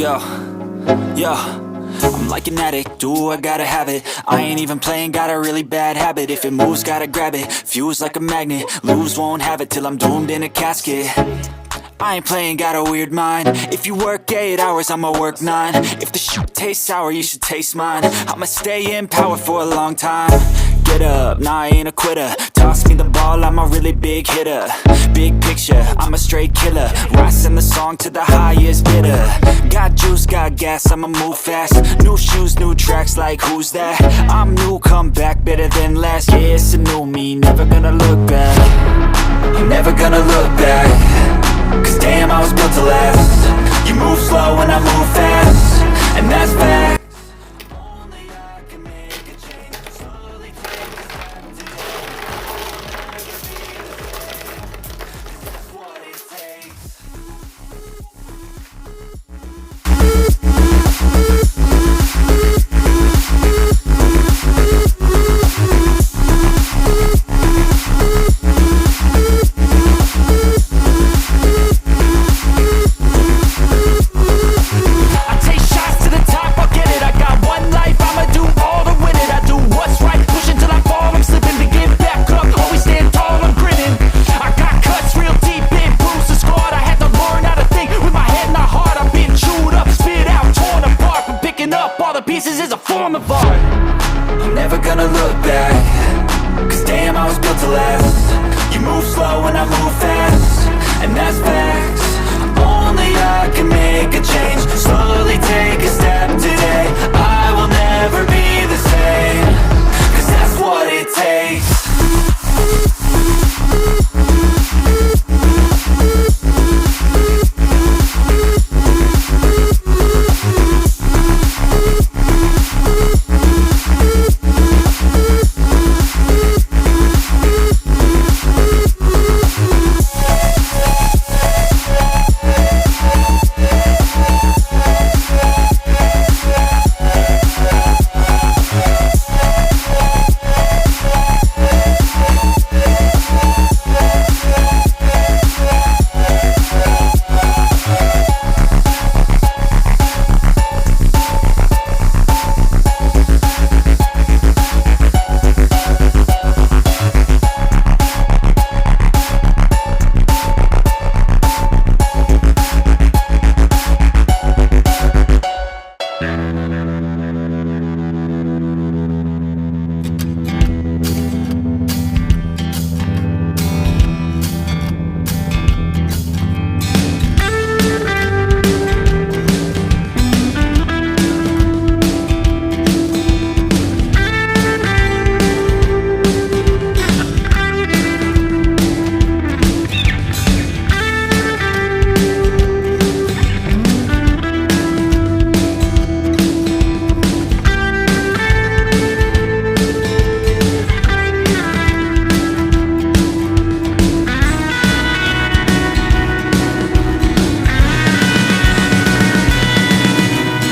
Yo, yo, I'm like an addict, do I gotta have it. I ain't even playing, got a really bad habit. If it moves, gotta grab it, fuse like a magnet. Lose, won't have it till I'm doomed in a casket. I ain't playing, got a weird mind. If you work 8 hours, I'ma work 9. If the shit tastes sour, you should taste mine. I'ma stay in power for a long time. Get up, nah, I ain't a quitter. Toss me the ball, I'm a really big hitter. Big picture, I'm a straight killer. Rising the song to the highest bidder. Got juice, got gas, I'ma move fast. New shoes, new tracks, like who's that? I'm new, come back, better than last. Yeah, it's a new me, never gonna look back. I'm never gonna look back. Cause damn, I was built to last. You move slow and I move fast, and that's fact. Pieces is a form of art. I'm never gonna look back. Cause damn, I was built to last. You move slow and I move fast, and that's fact.